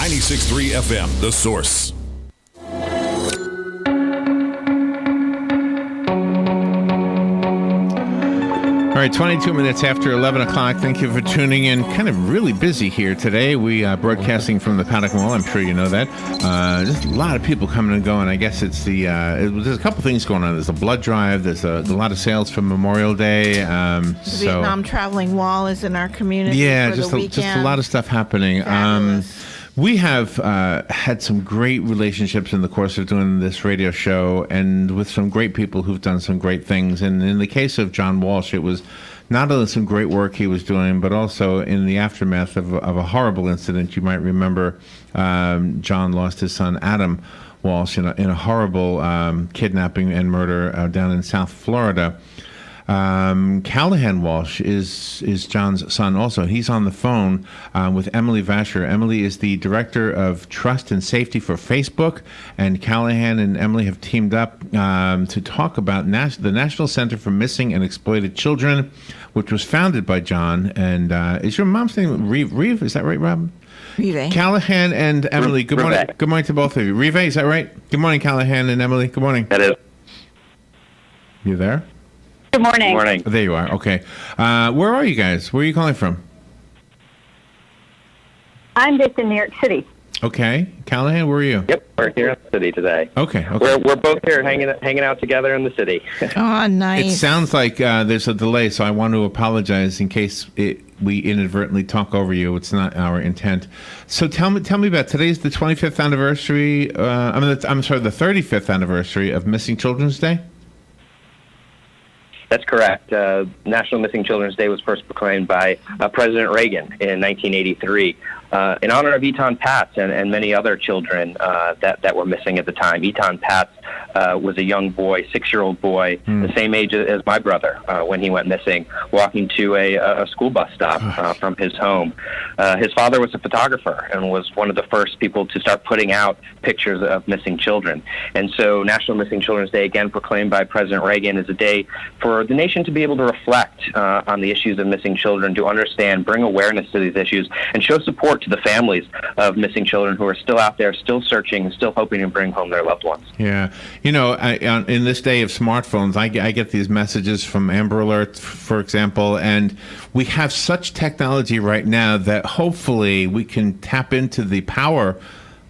96.3 FM, The Source. All right, 22 minutes after 11 o'clock. Thank you for tuning in. Kind of really busy here today. We are broadcasting from the Paddock Mall. I'm sure you know that. Just a lot of people coming and going. I guess it's there's a couple things going on. There's a blood drive. There's a lot of sales for Memorial Day. The Vietnam Traveling Wall is in our community. Yeah, for just the a lot of stuff happening. We have had some great relationships in the course of doing this radio show, and with some great people who've done some great things. And in the case of John Walsh, it was not only some great work he was doing, but also in the aftermath of a horrible incident. You might remember John lost his son, Adam Walsh, in a horrible kidnapping and murder down in South Florida. Callahan Walsh is John's son also. He's on the phone with Emily Vacher. Emily is the Director of Trust and Safety for Facebook, and Callahan and Emily have teamed up to talk about the National Center for Missing and Exploited Children, which was founded by John. And is your mom's name Reeve? Is that right, Rob? Rive. Callahan and Emily, good morning. Rive. Good morning to both of you. Rive, is that right? Good morning, Callahan and Emily. Good morning. That is. You there? Good morning. Good morning. Oh, there you are. Okay. Where are you guys? Where are you calling from? I'm based in New York City. Okay. Callahan, where are you? Yep, we're here in the city today. Okay. We're both here hanging out together in the city. Oh, nice. It sounds like there's a delay, so I want to apologize in case we inadvertently talk over you. It's not our intent. So tell me about today's the 25th anniversary. The 35th anniversary of Missing Children's Day. That's correct. National Missing Children's Day was first proclaimed by President Reagan in 1983 in honor of Eton Patz and many other children that were missing at the time. Eton Patz was a young boy, 6-year-old boy, the same age as my brother when he went missing, walking to a school bus stop from his home. His father was a photographer and was one of the first people to start putting out pictures of missing children. And so National Missing Children's Day, again proclaimed by President Reagan, is a day for the nation to be able to reflect on the issues of missing children, to understand, bring awareness to these issues, and show support to the families of missing children who are still out there, still searching, and still hoping to bring home their loved ones. Yeah. You know, in this day of smartphones, I get these messages from Amber Alert, for example, and we have such technology right now that hopefully we can tap into the power,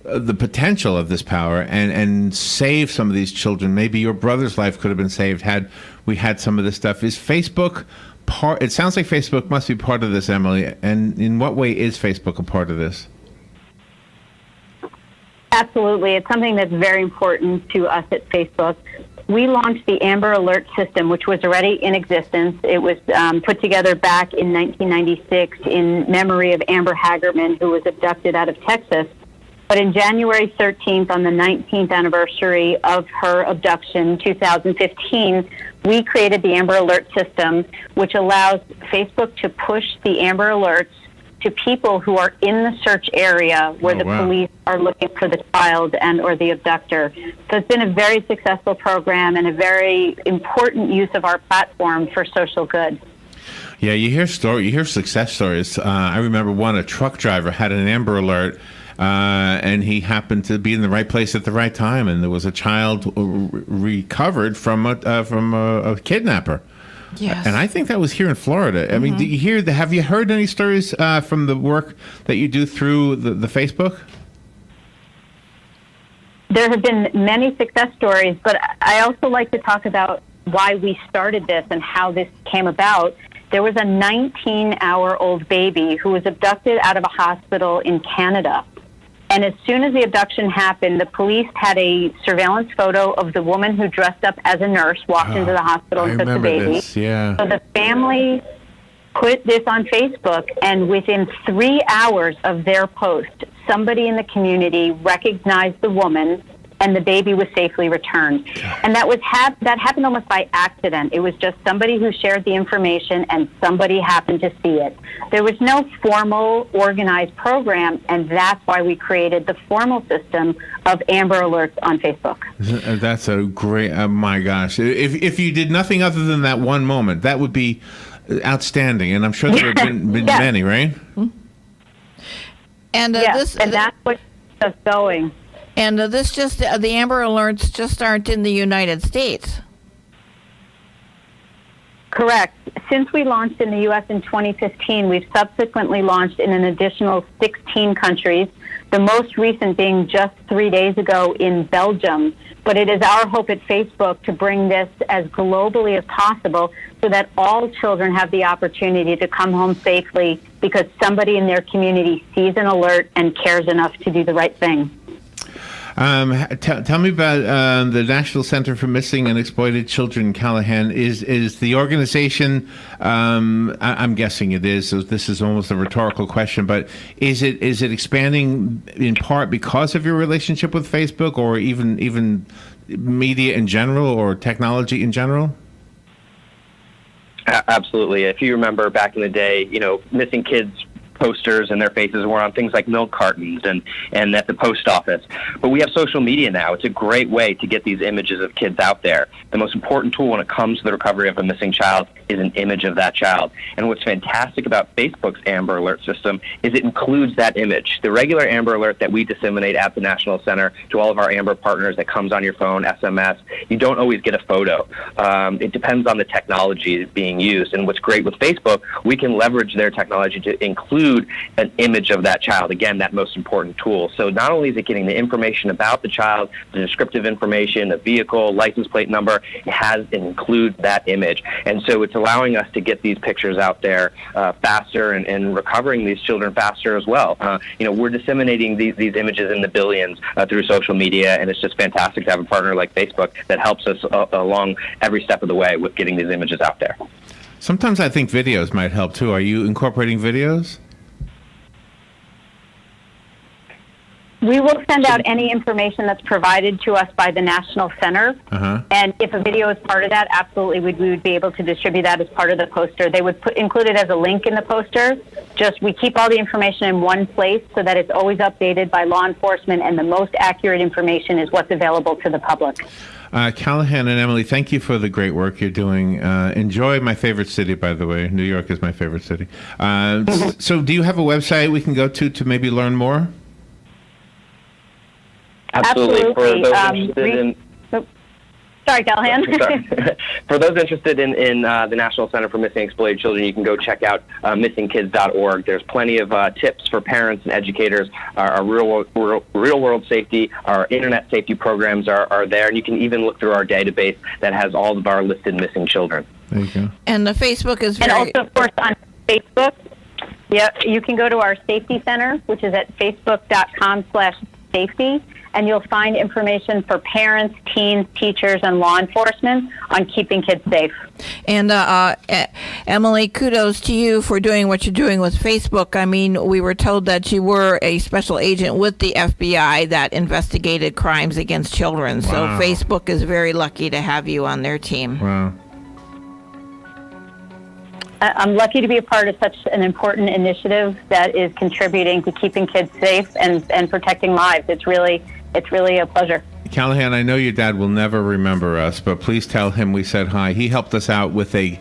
the potential of this power, and save some of these children. Maybe your brother's life could have been saved had we had some of this stuff. Is Facebook part? It sounds like Facebook must be part of this, Emily. And in what way is Facebook a part of this? Absolutely. It's something that's very important to us at Facebook. We launched the Amber Alert system, which was already in existence. It was put together back in 1996 in memory of Amber Hagerman, who was abducted out of Texas. But in January 13th, on the 19th anniversary of her abduction, 2015, we created the Amber Alert system, which allows Facebook to push the Amber Alerts to people who are in the search area where police are looking for the child and or the abductor. So it's been a very successful program and a very important use of our platform for social good. Yeah, you hear success stories. I remember a truck driver had an Amber Alert, and he happened to be in the right place at the right time, and there was a child recovered from a kidnapper. Yes. And I think that was here in Florida. I mean, have you heard any stories from the work that you do through the Facebook? There have been many success stories, but I also like to talk about why we started this and how this came about. There was a 19-hour-old baby who was abducted out of a hospital in Canada. And as soon as the abduction happened, the police had a surveillance photo of the woman who dressed up as a nurse, walked into the hospital and took the baby. This, yeah. So the family put this on Facebook, and within 3 hours of their post, somebody in the community recognized the woman, and the baby was safely returned. And that happened almost by accident. It was just somebody who shared the information, and somebody happened to see it. There was no formal, organized program, and that's why we created the formal system of Amber Alerts on Facebook. That's a great, my gosh. If you did nothing other than that one moment, that would be outstanding. And I'm sure there have been Yes. many, right? And and that's what keeps us going. And the Amber Alerts just aren't in the United States. Correct. Since we launched in the U.S. in 2015, we've subsequently launched in an additional 16 countries, the most recent being just 3 days ago in Belgium. But it is our hope at Facebook to bring this as globally as possible so that all children have the opportunity to come home safely because somebody in their community sees an alert and cares enough to do the right thing. Tell me about the National Center for Missing and Exploited Children, Callahan. Is the organization? I'm guessing it is. So this is almost a rhetorical question, but is it expanding in part because of your relationship with Facebook, or even media in general, or technology in general? Absolutely. If you remember back in the day, missing kids posters and their faces were on things like milk cartons and at the post office. But we have social media now. It's a great way to get these images of kids out there. The most important tool when it comes to the recovery of a missing child is an image of that child. And what's fantastic about Facebook's Amber Alert system is it includes that image. The regular Amber Alert that we disseminate at the National Center to all of our Amber partners that comes on your phone, SMS, you don't always get a photo. It depends on the technology being used. And what's great with Facebook, we can leverage their technology to include an image of that child, again, that most important tool. So not only is it getting the information about the child, the descriptive information, the vehicle, license plate number, it includes that image. And so it's allowing us to get these pictures out there faster and recovering these children faster as well. We're disseminating these images in the billions through social media, and it's just fantastic to have a partner like Facebook that helps us along every step of the way with getting these images out there. Sometimes I think videos might help too. Are you incorporating videos? We will send out any information that's provided to us by the National Center. And if a video is part of that, absolutely, we would be able to distribute that as part of the poster. They would include it as a link in the poster. Just we keep all the information in one place so that it's always updated by law enforcement, and the most accurate information is what's available to the public. Callahan and Emily, thank you for the great work you're doing. Enjoy my favorite city, by the way. New York is my favorite city. So do you have a website we can go to maybe learn more? Absolutely. For those interested in... Sorry, Callahan. For those interested in the National Center for Missing and Exploited Children, you can go check out missingkids.org. There's plenty of tips for parents and educators. Our real-world safety, our internet safety programs are there, and you can even look through our database that has all of our listed missing children. There you go. And the Facebook is very... And also, of course, on Facebook, you can go to our safety center, which is at facebook.com/safety. And you'll find information for parents, teens, teachers, and law enforcement on keeping kids safe. And Emily, kudos to you for doing what you're doing with Facebook. I mean, we were told that you were a special agent with the FBI that investigated crimes against children. Wow. So Facebook is very lucky to have you on their team. Wow. I'm lucky to be a part of such an important initiative that is contributing to keeping kids safe and protecting lives. It's really a pleasure. Callahan, I know your dad will never remember us, but please tell him we said hi. He helped us out with a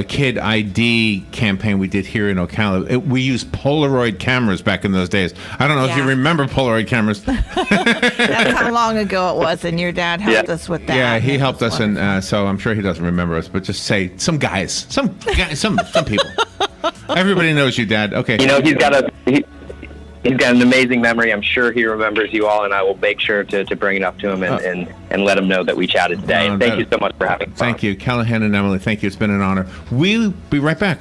kid ID campaign we did here in Ocala. We used Polaroid cameras back in those days. I don't know if you remember Polaroid cameras. That's how long ago it was, and your dad helped us with that. Yeah, he helped us, and so I'm sure he doesn't remember us, but just say some guys, some people. Everybody knows you, Dad. Okay. He's got an amazing memory. I'm sure he remembers you all, and I will make sure to bring it up to him and let him know that we chatted today. And thank you so much for having me. Thank you. Callahan and Emily, thank you. It's been an honor. We'll be right back.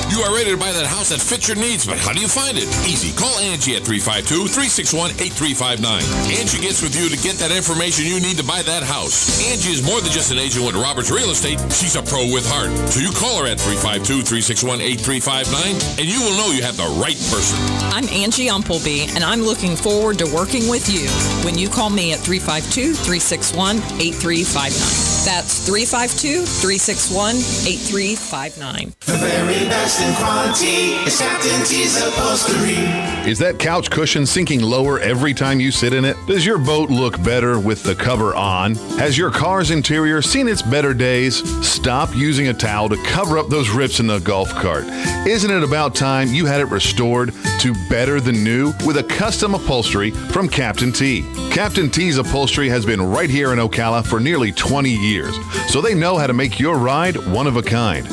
You are ready to buy that house that fits your needs, but how do you find it? Easy. Call Angie at 352-361-8359. Angie gets with you to get that information you need to buy that house. Angie is more than just an agent with Roberts Real Estate. She's a pro with heart. So you call her at 352-361-8359, and you will know you have the right person. I'm Angie Umpleby, and I'm looking forward to working with you when you call me at 352-361-8359. That's 352-361-8359. The very best in quality is Captain T's Upholstery. Is that couch cushion sinking lower every time you sit in it? Does your boat look better with the cover on? Has your car's interior seen its better days? Stop using a towel to cover up those rips in the golf cart. Isn't it about time you had it restored to better than new with a custom upholstery from Captain T? Captain T's Upholstery has been right here in Ocala for nearly 20 years, so they know how to make your ride one of a kind.